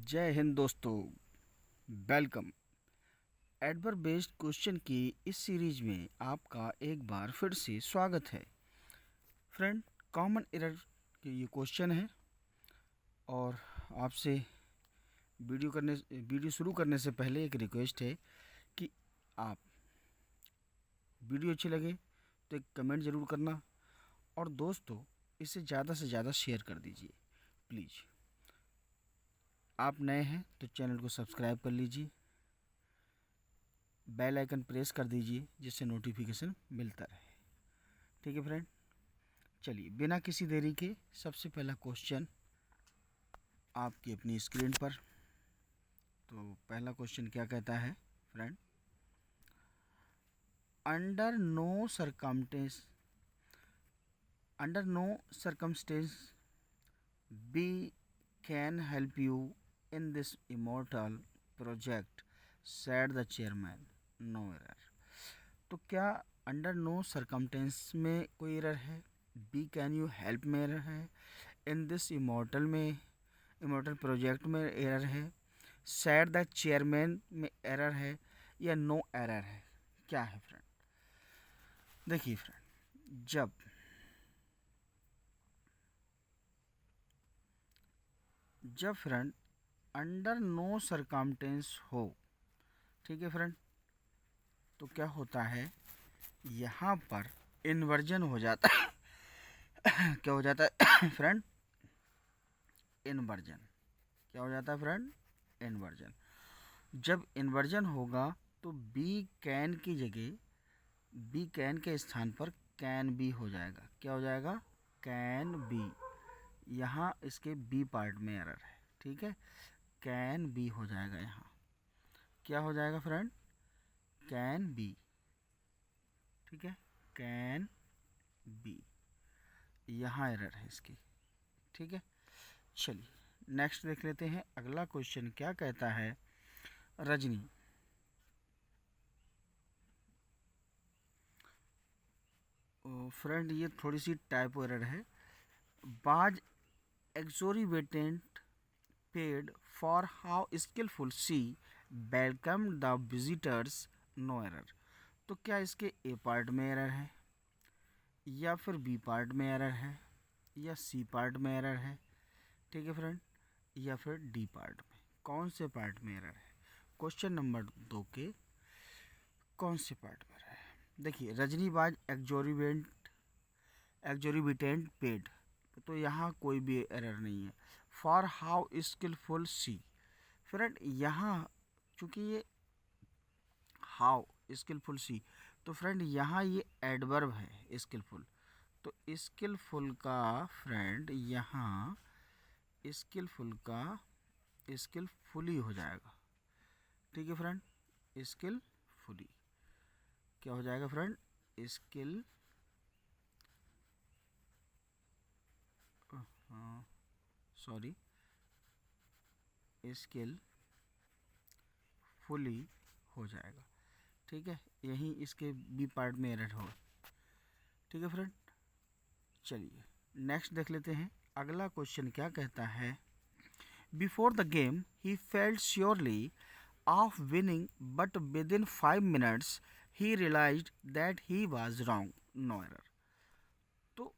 जय हिंद दोस्तों, welcome. Adverb based question की इस सीरीज में आपका एक बार फिर से स्वागत है। फ्रेंड, कॉमन एरर के ये क्वेश्चन है और आपसे वीडियो शुरू करने से पहले एक रिक्वेस्ट है कि आप वीडियो अच्छी लगे तो एक कमेंट ज़रूर करना और दोस्तों इसे ज़्यादा से ज़्यादा शेयर कर दीजिए प्लीज़। आप नए हैं तो चैनल को सब्सक्राइब कर लीजिए, बेल आइकन प्रेस कर दीजिए जिससे नोटिफिकेशन मिलता रहे। ठीक है फ्रेंड, चलिए बिना किसी देरी के सबसे पहला क्वेश्चन आपकी अपनी स्क्रीन पर। तो पहला क्वेश्चन क्या कहता है friend, under no circumstance be can help you in this immortal project said the chairman, no error. तो क्या अंडर नो सर्कमटेंस में कोई एरर है, बी कैन यू हेल्प में एरर है, इन दिस इमोर्टल प्रोजेक्ट में एरर है, said the chairman में एरर है या नो एरर है? क्या है फ्रेंड? देखिए फ्रेंड, जब फ्रेंड अंडर नो सर्कमटेंस हो, ठीक है फ्रेंड, तो क्या होता है, यहाँ पर इन्वर्जन हो जाता है। क्या हो जाता है फ्रेंड? इन्वर्जन। क्या हो जाता है फ्रेंड? इन्वर्जन। जब इन्वर्जन होगा तो बी कैन की जगह, बी कैन के स्थान पर कैन बी हो जाएगा। क्या हो जाएगा? Can be. यहाँ इसके बी पार्ट में एरर है, ठीक है, कैन बी हो जाएगा। यहाँ क्या हो जाएगा फ्रेंड? कैन बी, ठीक है, कैन बी। यहाँ एरर है इसकी, ठीक है। चलिए नेक्स्ट देख लेते हैं। अगला क्वेश्चन क्या कहता है, रजनी फ्रेंड, ये थोड़ी सी टाइपो एरर है। बाज exorbitant paid for how skillful she welcomed the visitors, no error। तो क्या इसके ए पार्ट में एरर है या फिर बी पार्ट में एरर है या सी पार्ट में एरर है, ठीक है फ्रेंड, या फिर डी पार्ट में? कौन से पार्ट में एरर है? क्वेश्चन नंबर 2 के कौन से पार्ट में एरर है? देखिए, रजनीबाज एक्जोरिबिटेंट पेड, तो यहाँ कोई भी एरर नहीं है। For how skilful she, friend यहाँ चूंकि ये हाउ स्किलफुल सी, तो फ्रेंड यहाँ ये एडवर्ब है स्किलफुल, तो स्किलफुल का फ्रेंड यहाँ स्किलफुल का स्किलफुली हो जाएगा, ठीक है फ्रेंड, स्किलफुली। क्या हो जाएगा friend? Skill, sorry, skill fully हो जाएगा, ठीक है। यही इसके बी पार्ट में एरर हो, ठीक है फ्रेंड। चलिए नेक्स्ट देख लेते हैं। अगला क्वेश्चन क्या कहता है, before the game he felt surely of winning but with in 5 minutes he realised that he was wrong, no error. तो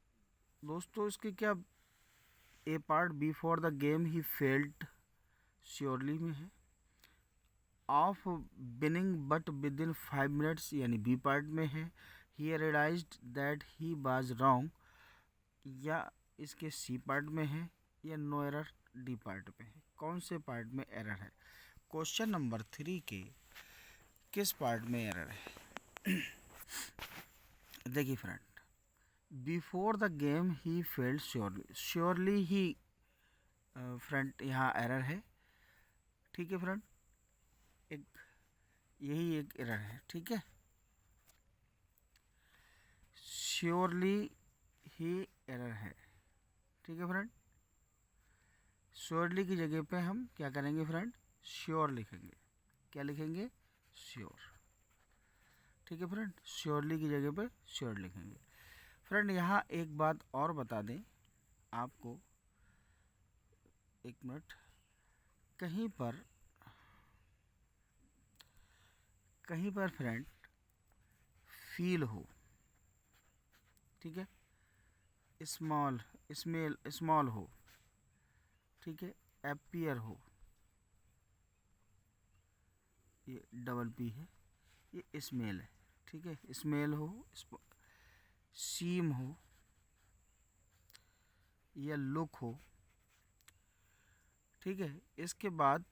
दोस्तों इसके क्या A part before the game he felt surely में है, of winning but with in 5 minutes यानी B part में है, he realised that he was wrong या इसके सी पार्ट में है, या नो एरर डी पार्ट में है? कौन से पार्ट में एरर है? क्वेश्चन नंबर 3 के किस पार्ट में एरर है? देखिए friend, before the game he failed surely he friend यहाँ एरर है, ठीक है फ्रेंड, एक यही एक एरर है, ठीक है। श्योरली ही एरर है, ठीक है फ्रेंड। श्योरली की जगह पे हम क्या करेंगे फ्रेंड? श्योर लिखेंगे। क्या लिखेंगे? श्योर, ठीक है फ्रेंड, श्योरली की जगह पे श्योर लिखेंगे। फ्रेंड यहाँ एक बात और बता दें आपको, एक मिनट, कहीं पर फ्रेंड फील हो, ठीक है, स्मॉल हो, ठीक है, अपीयर हो, ये डबल पी है, ये स्मेल है, ठीक है, स्मेल हो, सीम हो या लुक हो, ठीक है। इसके बाद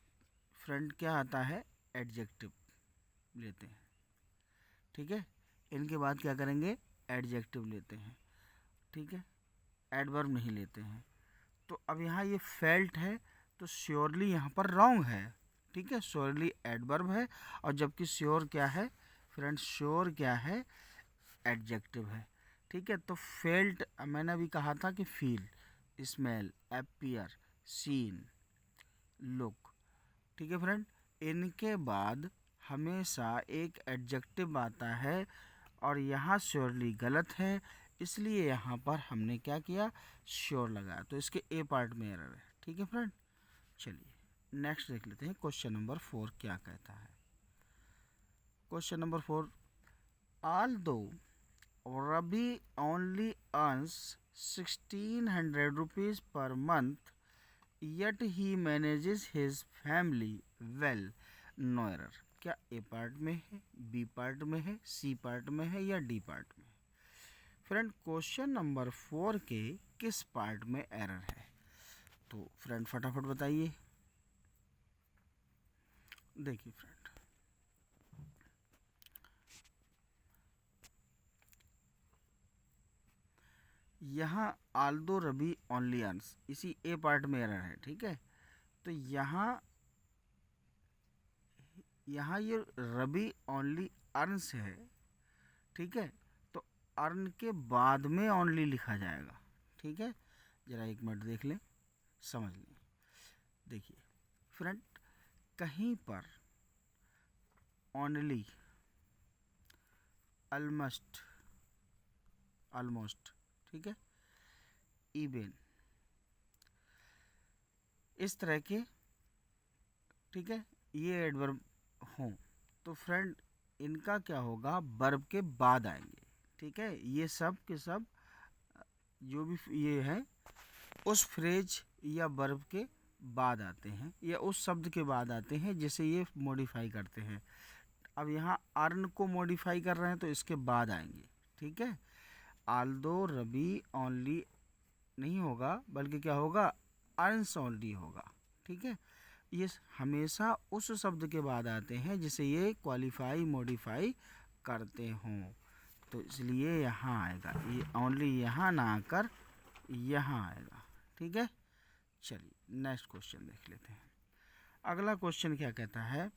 फ्रेंड क्या आता है, एडजेक्टिव लेते हैं, ठीक है। इनके बाद क्या करेंगे, एडजेक्टिव लेते हैं, ठीक है, एडवर्ब नहीं लेते हैं। तो अब यहाँ ये फेल्ट है तो श्योरली यहाँ पर रॉन्ग है, ठीक है, श्योरली एडवर्ब है, और जबकि श्योर क्या है फ्रेंड्स, श्योर क्या है, एडजेक्टिव है, ठीक है। तो फेल्ट मैंने अभी कहा था कि feel, smell, appear, seen, look, ठीक है फ्रेंड। इनके बाद हमेशा एक एडजेक्टिव आता है और यहाँ श्योरली गलत है, इसलिए यहाँ पर हमने क्या किया, श्योर लगाया, तो इसके ए पार्ट में एरर है, ठीक है फ्रेंड। चलिए नेक्स्ट देख लेते हैं, क्वेश्चन नंबर 4 क्या कहता है। Question number 4, although Ravi only earns 1600 rupees per month yet he manages his family well, no error. क्या ए पार्ट में है, बी पार्ट में है, सी पार्ट में है या डी पार्ट में? फ्रेंड क्वेश्चन नंबर 4 के किस पार्ट में एरर है? तो फ्रेंड फटाफट बताइए। देखिए फ्रेंड, यहाँ आल्दो रवि ओनली अर्न्स, इसी ए पार्ट में एरर है, ठीक है। तो यहाँ ये रवि ओनली अर्न्स है, ठीक है, तो अर्न के बाद में ओनली लिखा जाएगा, ठीक है। जरा एक मिनट देख लें, समझ लें। देखिए फ्रेंड, कहीं पर ओनली, ऑलमोस्ट, ठीक है, इवन, इस तरह के, ठीक है, ये एडवर्ब हों तो फ्रेंड इनका क्या होगा, वर्ब के बाद आएंगे, ठीक है। ये सब के सब जो भी ये है उस फ्रेज या वर्ब के बाद आते हैं या उस शब्द के बाद आते हैं जिसे ये मॉडिफाई करते हैं। अब यहाँ अर्न को मॉडिफाई कर रहे हैं तो इसके बाद आएंगे, ठीक है। आल्दो रवि ओनली नहीं होगा, बल्कि क्या होगा, अर्न्स ओनली होगा, ठीक है। ये हमेशा उस शब्द के बाद आते हैं जिसे ये क्वालिफाई मॉडिफाई करते हों, तो इसलिए यहाँ आएगा, ये ओनली यहाँ ना आकर यहाँ आएगा, ठीक है। चलिए नेक्स्ट क्वेश्चन देख लेते हैं। अगला क्वेश्चन क्या कहता है,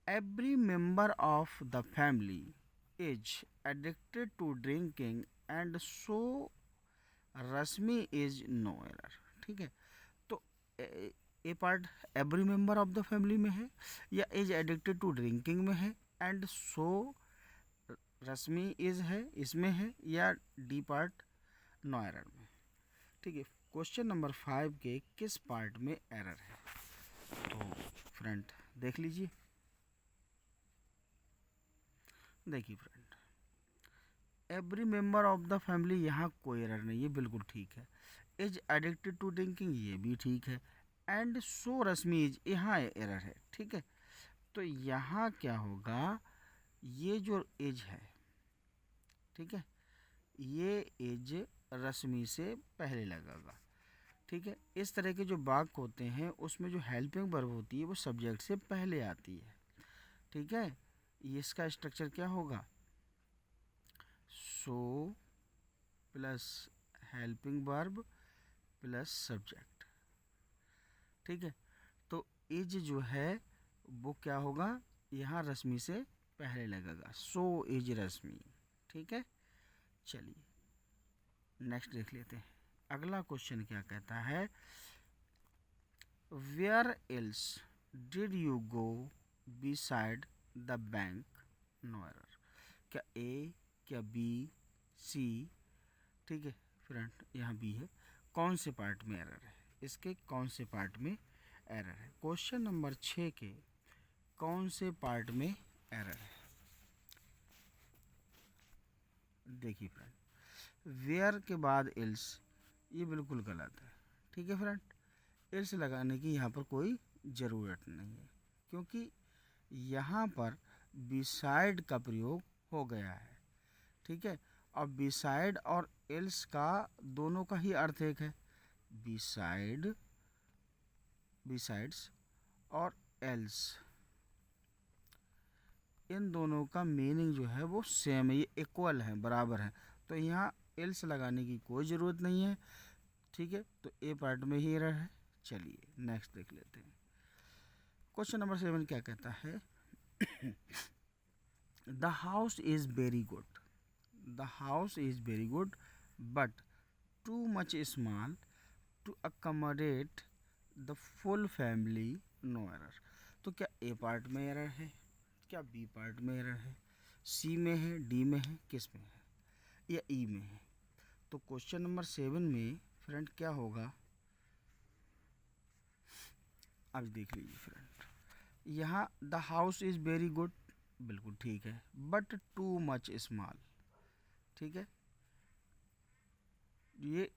every member of the family is addicted to drinking and so Rashmi is no error, ठीक है। तो A part every member of the family में है या इज एडिक्टेड टू ड्रिंकिंग में है, एंड सो रश्मि इज है इसमें है, या डी पार्ट नो एरर में, ठीक है। क्वेश्चन नंबर 5 के किस पार्ट में एरर है? तो फ्रेंड देख लीजिए। देखिए friend, every member of the family, यहाँ कोई एरर नहीं है, बिल्कुल ठीक है। इज एडिक्टेड टू ड्रिंकिंग, ये भी ठीक है। एंड सो रश्मि इज, यहाँ एरर है, ठीक है। तो यहाँ क्या होगा, ये जो एज है, ठीक है, ये एज रश्मि से पहले लगेगा, ठीक है। इस तरह के जो वाक्य होते हैं उसमें जो हेल्पिंग वर्ब होती है वो सब्जेक्ट से पहले आती है, ठीक है। इसका स्ट्रक्चर क्या होगा, so plus helping verb plus subject, ठीक है। तो इज जो है वो क्या होगा, यहाँ रश्मि से पहले लगेगा, सो इज रश्मि, ठीक है। चलिए नेक्स्ट देख लेते हैं। अगला क्वेश्चन क्या कहता है, where else did you go beside the bank, no error. क्या ए, क्या बी, सी, ठीक है फ्रेंड, यहाँ बी है। कौन से पार्ट में एरर है, इसके कौन से पार्ट में एरर है। क्वेश्चन नंबर 6 के कौन से पार्ट में एरर है? देखिए फ्रेंड, वेयर के बाद एल्स, ये बिल्कुल गलत है। ठीक है फ्रेंड, एल्स लगाने की यहाँ पर कोई ज़रूरत नहीं है, क्योंकि यहाँ पर बिसाइड का प्रयोग हो गया है। ठीक है, और बिसाइड और एल्स का दोनों का ही अर्थ एक है। बिसाइड, बिसाइड्स और एल्स, इन दोनों का मीनिंग जो है वो सेम है, ये इक्वल है, बराबर है। तो यहाँ एल्स लगाने की कोई ज़रूरत नहीं है। ठीक है, तो ए पार्ट में ही एरर है। चलिए नेक्स्ट देख लेते हैं। क्वेश्चन नंबर 7 क्या कहता है? The house is very good, the house is very good but too much small to accommodate the full family, no error. तो क्या ए पार्ट में एरर है, क्या बी पार्ट में एरर है, सी में है, डी में है, किस में है, या ई में है? तो क्वेश्चन नंबर 7 में फ्रेंड क्या होगा, अब देख लीजिए फ्रेंड। यहाँ the house is very good, बिल्कुल ठीक है, बट टू मच स्मॉल। ठीक है, ये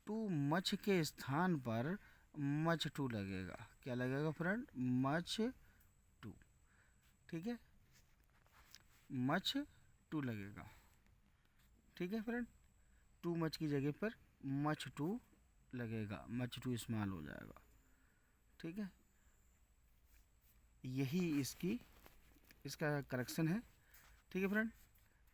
टू मच के स्थान पर मच टू लगेगा। क्या लगेगा फ्रेंड? Much to. ठीक है, मच टू लगेगा। ठीक है फ्रेंड, टू मच की जगह पर मच टू लगेगा, मच टू स्मॉल हो जाएगा। ठीक है, यही इसका करेक्शन है। ठीक है फ्रेंड,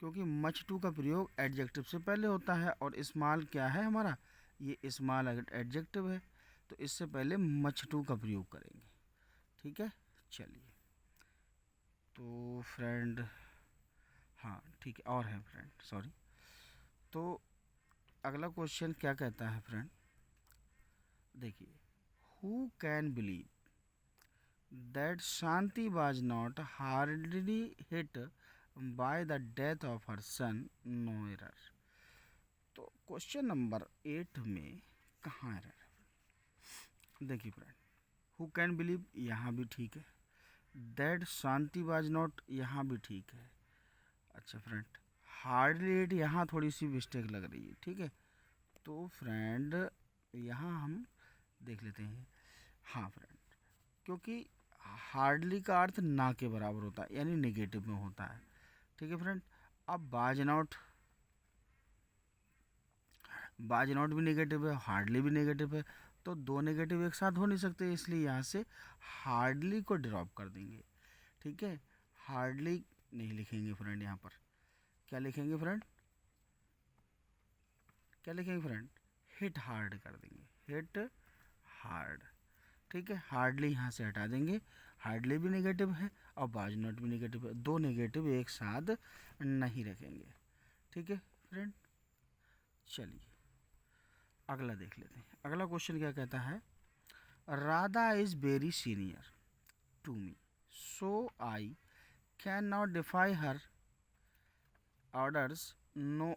क्योंकि मच टू का प्रयोग एडजेक्टिव से पहले होता है और स्मॉल क्या है हमारा, ये स्मॉल एडजेक्टिव है, तो इससे पहले मच टू का प्रयोग करेंगे। ठीक है, चलिए तो फ्रेंड, हाँ ठीक है, और है फ्रेंड, सॉरी। तो अगला क्वेश्चन क्या कहता है फ्रेंड? देखिए, who can believe that Shanti was not hardly hit by the death of her son, no error। तो क्वेश्चन नंबर 8 में कहाँ एरर है? देखिए फ्रेंड, हु कैन बिलीव यहाँ भी ठीक है, दैट शांति वाज नॉट यहाँ भी ठीक है। अच्छा फ्रेंड, हार्डली हिट यहाँ थोड़ी सी मिस्टेक लग रही है। ठीक है, तो फ्रेंड यहाँ हम देख लेते हैं। हाँ फ्रेंड, क्योंकि हार्डली का अर्थ ना के बराबर होता है, यानी नेगेटिव में होता है। ठीक है फ्रेंड, अब बाज नॉट भी नेगेटिव है, हार्डली भी नेगेटिव है, तो दो नेगेटिव एक साथ हो नहीं सकते, इसलिए यहाँ से हार्डली को ड्रॉप कर देंगे। ठीक है, हार्डली नहीं लिखेंगे फ्रेंड, यहाँ पर क्या लिखेंगे फ्रेंड? क्या लिखेंगे फ्रेंड? हिट हार्ड कर देंगे, हिट हार्ड। ठीक है, हार्डली यहाँ से हटा देंगे, हार्डली भी नेगेटिव है और बाज नॉट भी नेगेटिव है, दो नेगेटिव एक साथ नहीं रखेंगे। ठीक है फ्रेंड, चलिए अगला देख लेते हैं। अगला क्वेश्चन क्या कहता है? Radha is very senior to me so I can not defy her orders, no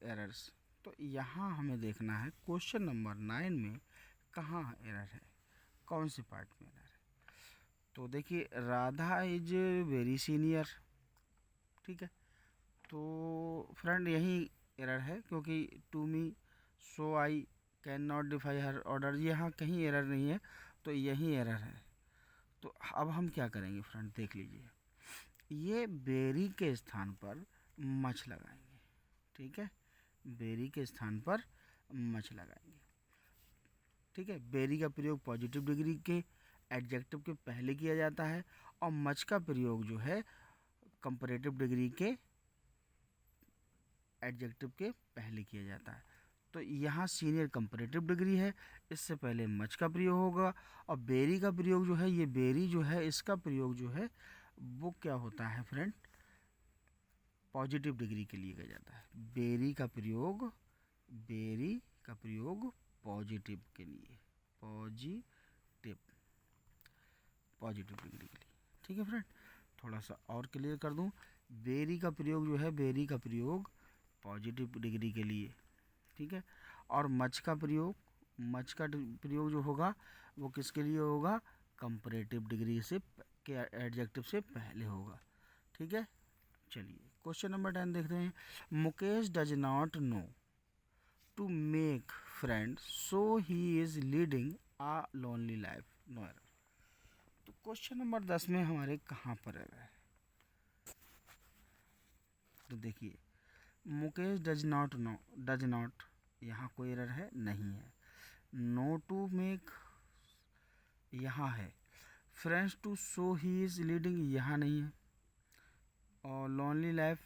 errors. तो यहाँ हमें देखना है क्वेश्चन नंबर 9 में कहाँ एरर है, कौन से पार्ट में एरर है। तो देखिए, राधा इज वेरी सीनियर। ठीक है, तो फ्रेंड यही एरर है, क्योंकि to me so I can not defy her order, यहाँ कहीं एरर नहीं है, तो यही एरर है। तो अब हम क्या करेंगे फ्रेंड, देख लीजिए, ये बेरी के स्थान पर मच लगाएंगे। ठीक है, बेरी के स्थान पर मच लगाएंगे। ठीक है, बेरी का प्रयोग पॉजिटिव डिग्री के एडजेक्टिव के पहले किया जाता है और मच का प्रयोग जो है कंपैरेटिव डिग्री के एडजेक्टिव के पहले किया जाता है। तो यहाँ सीनियर कंपैरेटिव डिग्री है, इससे पहले मच का प्रयोग होगा। और बेरी का प्रयोग जो है, ये बेरी जो है इसका प्रयोग जो है वो क्या होता है फ्रेंड, पॉजिटिव डिग्री के लिए किया जाता है। बेरी का प्रयोग पॉजिटिव के लिए, पॉजिटिव डिग्री के लिए। ठीक है फ्रेंड, थोड़ा सा और क्लियर कर दूं, बेरी का प्रयोग जो है, बेरी का प्रयोग पॉजिटिव डिग्री के लिए। ठीक है, और मच का प्रयोग जो होगा वो किसके लिए होगा, कंपैरेटिव डिग्री से के एडजेक्टिव से पहले होगा। ठीक है, चलिए क्वेश्चन नंबर 10 देखते हैं। Mukesh does not know to make friend so he is leading a lonely life, no error. तो क्वेश्चन नंबर 10 में हमारे कहाँ पर एरर है? तो देखिए, Mukesh does not know, does not, यहाँ कोई एरर है नहीं है। नो टू मेक यहाँ है। Friends to so he is leading यहाँ नहीं है। और लोनली लाइफ,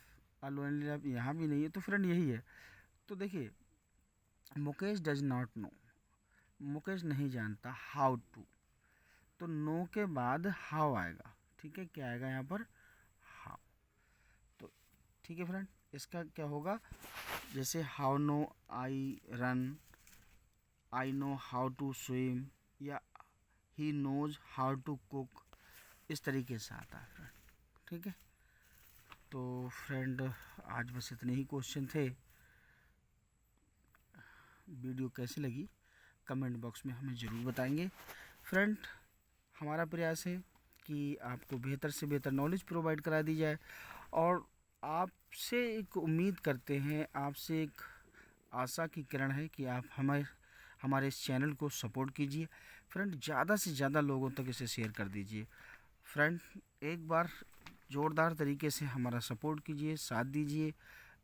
लोनली लाइफ यहाँ भी नहीं है। तो फ्रेंड यही है। तो देखिए, Mukesh does not no, Mukesh नहीं जानता हाउ टू, तो नो के बाद हाउ आएगा। ठीक है, क्या आएगा यहाँ पर? हाउ। तो ठीक है फ्रेंड, इसका क्या होगा? जैसे how know I run, I know how to swim, या he knows how to cook, इस तरीके से आता है फ्रेंड। ठीक है, तो फ्रेंड आज बस इतने ही क्वेश्चन थे। वीडियो कैसी लगी कमेंट बॉक्स में हमें ज़रूर बताएंगे। फ्रेंड, हमारा प्रयास है कि आपको बेहतर से बेहतर नॉलेज प्रोवाइड करा दी जाए, और आपसे एक उम्मीद करते हैं, आपसे एक आशा की किरण है कि आप हमारे इस चैनल को सपोर्ट कीजिए। फ्रेंड, ज़्यादा से ज़्यादा लोगों तक इसे शेयर कर दीजिए। फ्रेंड, एक बार ज़ोरदार तरीके से हमारा सपोर्ट कीजिए, साथ दीजिए।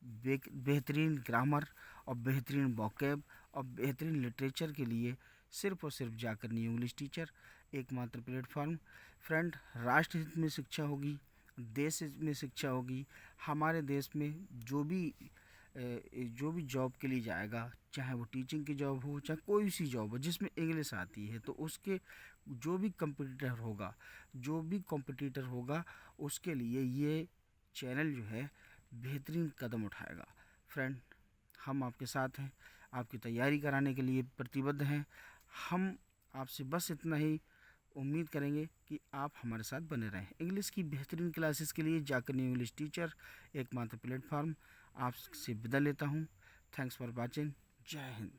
बेहतरीन ग्रामर और बेहतरीन वोकैब और बेहतरीन लिटरेचर के लिए सिर्फ और सिर्फ जाकर न्यू इंग्लिश टीचर एकमात्र प्लेटफॉर्म। फ्रेंड, राष्ट्र हित में शिक्षा होगी, देश हित में शिक्षा होगी। हमारे देश में जो भी जॉब के लिए जाएगा, चाहे वो टीचिंग की जॉब हो, चाहे कोई सी जॉब हो जिसमें इंग्लिश आती है, तो उसके जो भी कंपटीटर होगा उसके लिए ये चैनल जो है बेहतरीन कदम उठाएगा। फ्रेंड, हम आपके साथ हैं, आपकी तैयारी कराने के लिए प्रतिबद्ध हैं। हम आपसे बस इतना ही उम्मीद करेंगे कि आप हमारे साथ बने रहें। इंग्लिश की बेहतरीन क्लासेस के लिए जाकर न्यू इंग्लिश टीचर एकमात्र प्लेटफॉर्म। आपसे विदा लेता हूँ। Thanks for watching. जय हिंद।